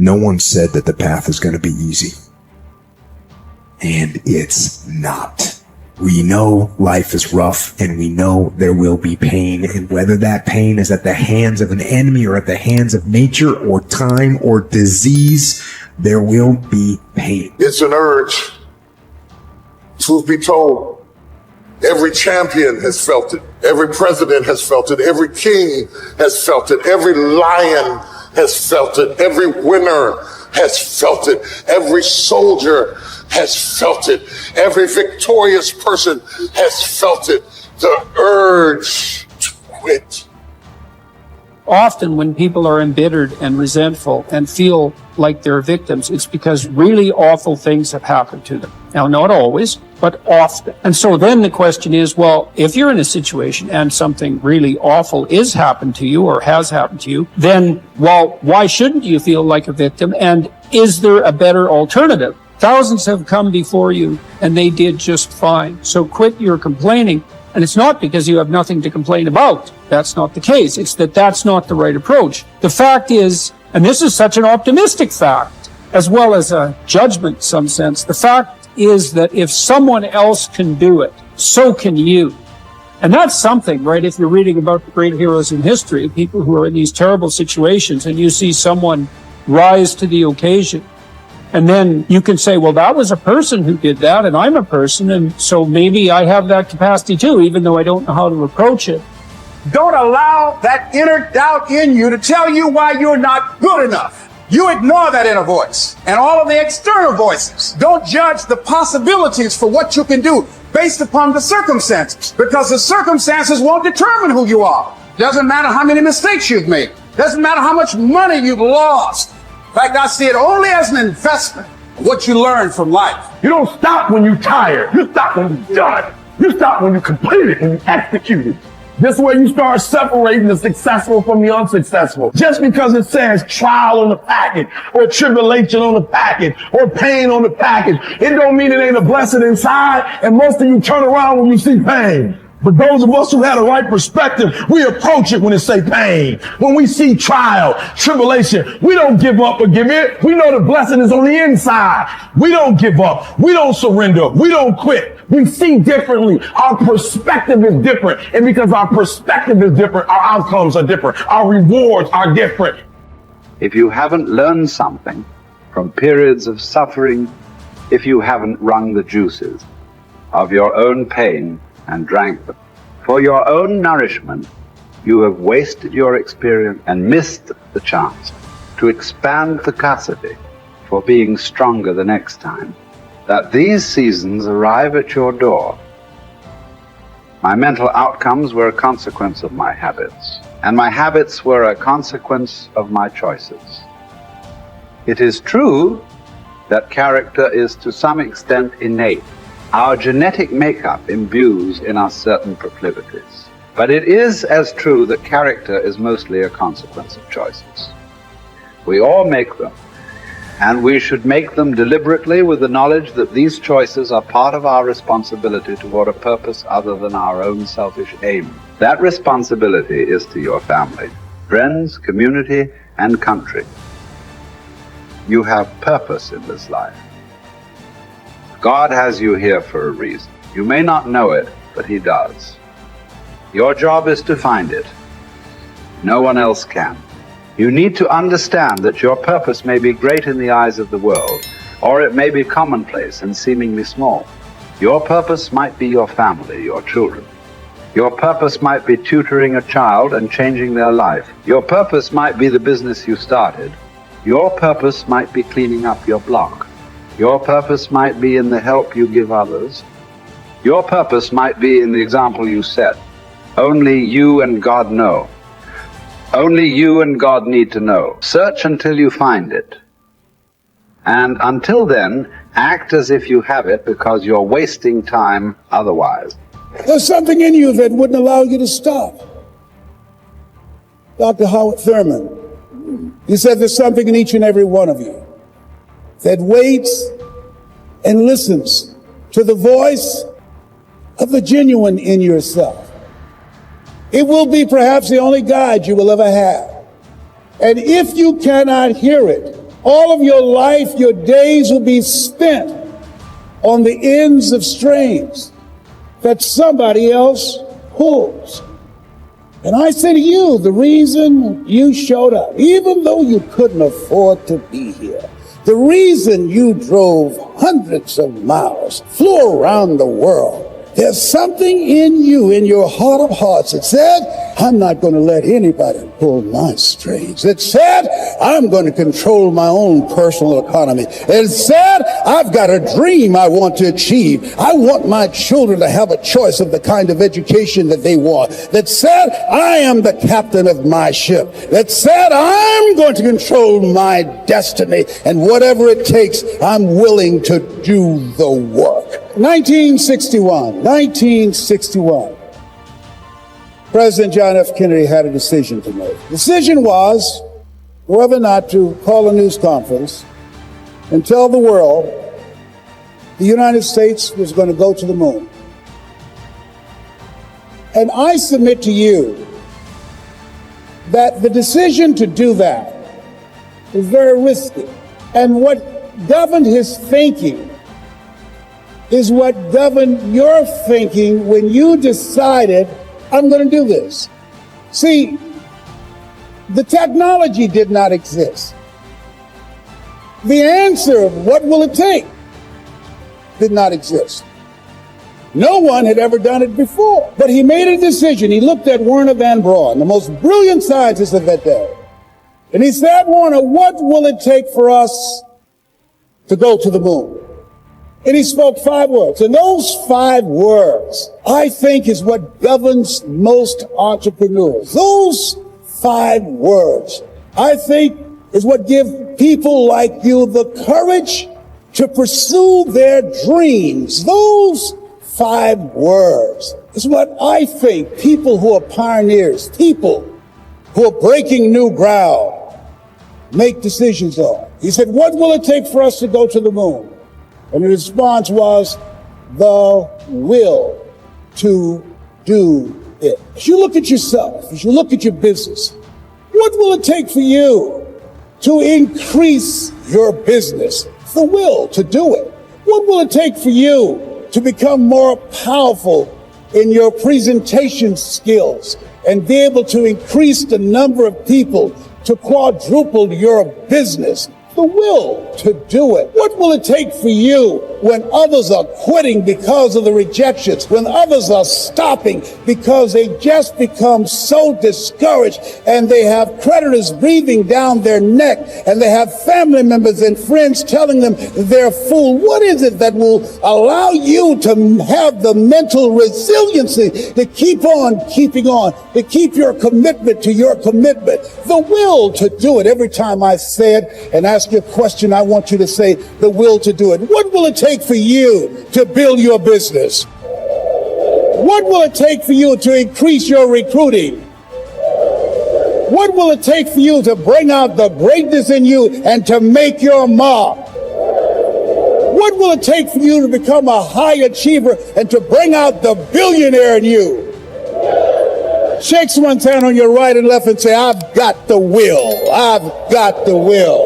No one said that the path is going to be easy. And it's not. We know life is rough, and we know there will be pain, and whether that pain is at the hands of an enemy or at the hands of nature or time or disease, there will be pain. It's an urge. Truth be told, every champion has felt it. Every president has felt it. Every king has felt it. Every lion has felt it. Every winner has felt it. Every soldier has felt it. Every victorious person has felt it. The urge to quit. Often when people are embittered and resentful and feel like they're victims, it's because really awful things have happened to them. Now, not always, but often. And so then the question is, well, if you're in a situation and something really awful is happened to you or has happened to you, then, well, why shouldn't you feel like a victim? And is there a better alternative? Thousands have come before you and they did just fine. So quit your complaining. And it's not because you have nothing to complain about. That's not the case. It's that that's not the right approach. The fact is, and this is such an optimistic fact, as well as a judgment in some sense, the fact is that if someone else can do it, so can you. And that's something, right? If you're reading about the great heroes in history, people who are in these terrible situations, and you see someone rise to the occasion, and then you can say, well, that was a person who did that, and I'm a person, and so maybe I have that capacity too, even though I don't know how to approach it. Don't allow that inner doubt in you to tell you why you're not good enough. You ignore that inner voice and all of the external voices. Don't judge the possibilities for what you can do based upon the circumstances, because the circumstances won't determine who you are. Doesn't matter how many mistakes you've made. Doesn't matter how much money you've lost. In fact, I see it only as an investment, what you learn from life. You don't stop when you're tired. You stop when you're done. You stop when you complete it and you execute it. This way you start separating the successful from the unsuccessful. Just because it says trial on the package, or tribulation on the package, or pain on the package, it don't mean it ain't a blessing inside, and most of you turn around when you see pain. But those of us who had a right perspective, we approach it when it say pain. When we see trial, tribulation, we don't give up or give in. We know the blessing is on the inside. We don't give up. We don't surrender. We don't quit. We see differently. Our perspective is different. And because our perspective is different, our outcomes are different. Our rewards are different. If you haven't learned something from periods of suffering, if you haven't wrung the juices of your own pain and drank them for your own nourishment, you have wasted your experience and missed the chance to expand capacity for being stronger the next time that these seasons arrive at your door. My mental outcomes were a consequence of my habits, and my habits were a consequence of my choices. It is true that character is to some extent innate. Our genetic makeup imbues in us certain proclivities. But it is as true that character is mostly a consequence of choices. We all make them, and we should make them deliberately with the knowledge that these choices are part of our responsibility toward a purpose other than our own selfish aim. That responsibility is to your family, friends, community, and country. You have purpose in this life. God has you here for a reason. You may not know it, but He does. Your job is to find it. No one else can. You need to understand that your purpose may be great in the eyes of the world, or it may be commonplace and seemingly small. Your purpose might be your family, your children. Your purpose might be tutoring a child and changing their life. Your purpose might be the business you started. Your purpose might be cleaning up your block. Your purpose might be in the help you give others. Your purpose might be in the example you set. Only you and God know. Only you and God need to know. Search until you find it. And until then, act as if you have it, because you're wasting time otherwise. There's something in you that wouldn't allow you to stop. Dr. Howard Thurman, he said there's something in each and every one of you that waits and listens to the voice of the genuine in yourself. It will be perhaps the only guide you will ever have. And if you cannot hear it All of your life, your days will be spent on the ends of strings that somebody else pulls. And I say to you, the reason you showed up, even though you couldn't afford to be here, the reason you drove hundreds of miles, flew around the world, there's something in you, in your heart of hearts, that said, I'm not going to let anybody pull my strings. That said, I'm going to control my own personal economy. It said, I've got a dream I want to achieve. I want my children to have a choice of the kind of education that they want. That said, I am the captain of my ship. That said, I'm going to control my destiny. And whatever it takes, I'm willing to do the work. 1961. President John F. Kennedy had a decision to make. The decision was whether or not to call a news conference and tell the world the United States was going to go to the moon. And I submit to you that the decision to do that was very risky. And what governed his thinking is what governed your thinking when you decided, I'm going to do this. See, the technology did not exist. The answer of what will it take did not exist. No one had ever done it before. But he made a decision. He looked at Werner von Braun, the most brilliant scientist of that day. And he said, Werner, what will it take for us to go to the moon? And he spoke 5 words. And those 5 words, I think, is what governs most entrepreneurs. Those 5 words, I think, is what give people like you the courage to pursue their dreams. Those 5 words is what I think people who are pioneers, people who are breaking new ground, make decisions on. He said, what will it take for us to go to the moon? And the response was, the will to do it. As you look at yourself, as you look at your business, what will it take for you to increase your business? The will to do it. What will it take for you to become more powerful in your presentation skills and be able to increase the number of people, to quadruple your business? The will to do it. What will it take for you when others are quitting because of the rejections, when others are stopping because they just become so discouraged and they have creditors breathing down their neck and they have family members and friends telling them they're a fool? What is it that will allow you to have the mental resiliency to keep on keeping on, to keep your commitment to your commitment? The will to do it. Every time I say it and ask you a question, I want you to say the will to do it. What will it take for you to build your business? What will it take for you to increase your recruiting? What will it take for you to bring out the greatness in you and to make your mark? What will it take for you to become a high achiever and to bring out the billionaire in you? Shake someone's hand on your right and left and say, I've got the will. I've got the will.